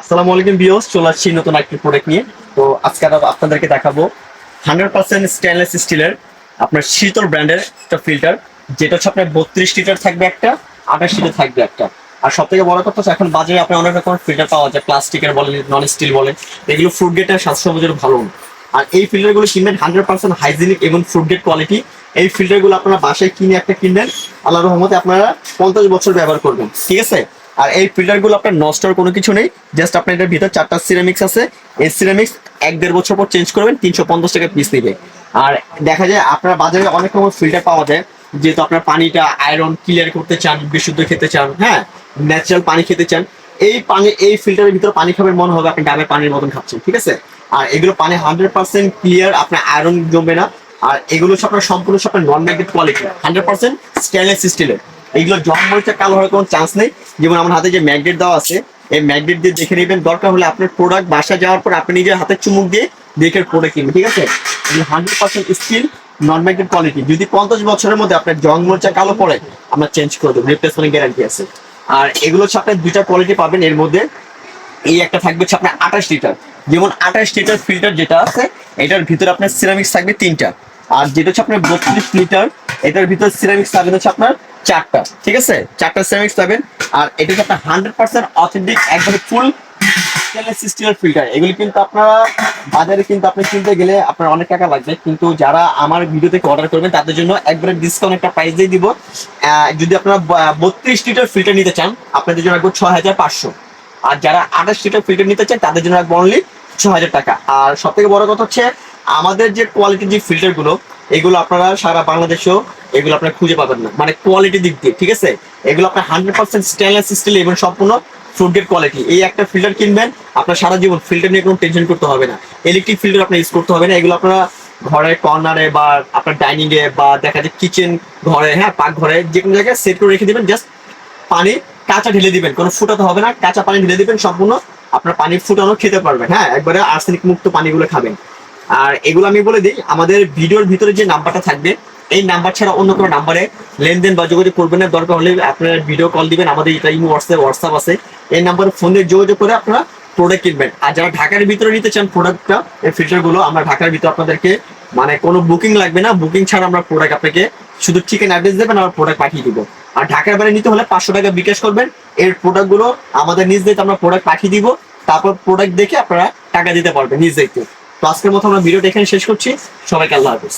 আসসালামু আলাইকুম ভিউয়ার্স, চলে আসছি নতুন একটি প্রোডাক্ট নিয়ে। তো আজকে আপনাদেরকে দেখাবো 100% স্টেনলেস স্টিলের আপনার শীতল ব্র্যান্ডের একটা ফিল্টার, যেটা হচ্ছে আপনার 32 লিটার থাকবে একটা, 28 লিটার থাকবে একটা। আর সব থেকে বড় কথা হচ্ছে এখন বাজারে আপনার অনেক রকমের ফিল্টার পাওয়া যায়, প্লাস্টিকের বলেন, নন স্টিল বলেন, এগুলো ফুড গ্রেডের স্বাস্থ্য সমাজের ভালো না। আর এই ফিল্টারগুলো কিনবেন 100% হাইজিনিক এবং ফুড গ্রেড কোয়ালিটি। এই ফিল্টারগুলো আপনারা বাসায় কিনে একটা কিনবেন, আল্লাহর রহমতে আপনারা 50 বছর ব্যবহার করবেন, ঠিক আছে। আর এই ফিল্টারগুলো আপনার নষ্ট হওয়ার কোনো কিছু নেই, জাস্ট আপনার এটার ভিতর 4টা সিরামিক্স আছে। এই সিরামিক্স 1-1.5 বছর পর চেঞ্জ করবেন, 350 টাকা পিস নেবে। আর দেখা যায় আপনার বাজারে অনেক রকম ফিল্টার পাওয়া যায়, যেহেতু আপনার পানিটা আয়রন ক্লিয়ার করতে চান, বিশুদ্ধ খেতে চান, হ্যাঁ, ন্যাচারাল পানি খেতে চান, এই ফিল্টারের ভিতরে পানি খাবেন, মনে হবে আপনি ডাবের পানির মতন খাচ্ছেন, ঠিক আছে। আর এগুলো পানি 100% ক্লিয়ার, আপনার আয়রন জমবে না। আর এগুলো হচ্ছে আপনার সম্পূর্ণ আপনার নন ম্যাগনেট কোয়ালিটি, 100% স্টেনলেস স্টিলের। এইগুলো জং মরিচা কালো হওয়ার কোনো চান্স নেই। যেমন আমার হাতে যে ম্যাগনেট দেওয়া আছে, এই ম্যাগনেট দিয়ে দেখে নেবেন, দরকার হলে আপনার প্রোডাক্ট বাসা যাওয়ার পর আপনি নিজের হাতে চুমুক দিয়ে দেখে প্রোডাক্ট কিনবেন, ঠিক আছে। 100% স্টিল, নন ম্যাগনেট কোয়ালিটি। যদি 50 বছরের মধ্যে আপনার জং মরিচা কালো পড়ে, আমরা চেঞ্জ করে দেবো, রিপ্লেসমেন্ট গ্যারান্টি আছে। আর এগুলো হচ্ছে আপনার দুইটা কোয়ালিটি পাবেন এর মধ্যে। এই একটা থাকবে হচ্ছে আপনার 28 লিটার, যেমন 28 লিটার ফিল্টার যেটা আছে, এটার ভিতরে আপনার সিরামিক্স থাকবে 3টা। আর যেটা হচ্ছে আপনার 32 লিটার, এটার ভিতরে সিরামিক্স থাকবে হচ্ছে আপনার 4টা, ঠিক আছে, 4টা সিরামিক্স পাবেন। আর এটা হচ্ছে আপনার 100% অথেন্টিক, একবারে ফুল স্টেনলেস স্টিলের ফিল্টার। এগুলি কিন্তু আপনারা বাজারে কিন্তু আপনি কিনতে গেলে আপনার অনেক টাকা লাগবে, কিন্তু যারা আমার ভিডিও থেকে অর্ডার করবেন তাদের জন্য একবারে ডিসকাউন্ট একটা প্রাইস দিয়ে দিব। যদি আপনারা 32 লিটার ফিল্টার নিতে চান, আপনাদের জন্য রাখবো 6500। আর যারা 28 লিটার ফিল্টার নিতে চান তাদের জন্য রাখবো অনলি 6000 টাকা। আর সব থেকে বড় কথা হচ্ছে আমাদের যে কোয়ালিটির যে ফিল্টার গুলো, এগুলো আপনারা সারা বাংলাদেশেও এগুলো আপনারা খুঁজে পাবেন না, মানে কোয়ালিটি দিক দিয়ে, ঠিক আছে। এগুলো আপনার 100% স্টেনলেস স্টিল এবং সম্পূর্ণ ফুড গ্রেড কোয়ালিটি। এই একটা ফিল্টার কিনবেন, আপনার সারা জীবন ফিল্টার নিয়ে কোনো টেনশন করতে হবে না। ইলেকট্রিক ফিল্টার আপনার ইউজ করতে হবে না। এগুলো আপনারা ঘরের কর্নারে বা আপনার ডাইনিং এ বা দেখা যায় কিচেন ঘরে, হ্যাঁ, পাক ঘরে, যে কোনো জায়গায় সেট করে রেখে দিবেন। জাস্ট পানি কাঁচা ঢেলে দিবেন, কোনো ফুটাতে হবে না, কাঁচা পানি ঢেলে দিবেন, সম্পূর্ণ আপনার পানি ফুটানো খেতে পারবেন, হ্যাঁ, একবারে আর্সেনিক মুক্ত পানিগুলো খাবেন। আর এগুলো আমি বলে দিই, আমাদের ভিডিওর ভিতরে যে নাম্বারটা থাকবে, এই নাম্বার ছাড়া অন্য কোনো নাম্বারে লেনদেন বা যোগাযোগ করবেন না। দরকার হলে আপনারা ভিডিও কল দিবেন, আমাদের এটা হোয়াটসঅ্যাপ আছে, এই নাম্বারে ফোন দিয়ে যোগাযোগ করে আপনারা প্রোডাক্ট কিনবেন। আর যারা ঢাকার ভিতরে নিতে চান প্রোডাক্টটা, এই ফিল্টারগুলো আমরা ঢাকার ভিতরে আপনাদেরকে, মানে কোনো বুকিং লাগবে না, বুকিং ছাড়া আমরা প্রোডাক্ট আপনাকে শুধু ঠিকানা অ্যাড্রেস দেবেন আর প্রোডাক্ট পাঠিয়ে দিব। আর ঢাকার বাইরে নিতে হলে 500 টাকা বিকাশ করবেন। এর প্রোডাক্টগুলো আমাদের নিজ দায়িত্বে আমরা প্রোডাক্ট পাঠিয়ে দিব, তারপর প্রোডাক্ট দেখে আপনারা টাকা দিতে পারবেন নিজ দায়িত্বে। তো আজকের মতো আমরা ভিডিওটা এখানে শেষ করছি। সবাইকে আল্লাহ হাফেজ।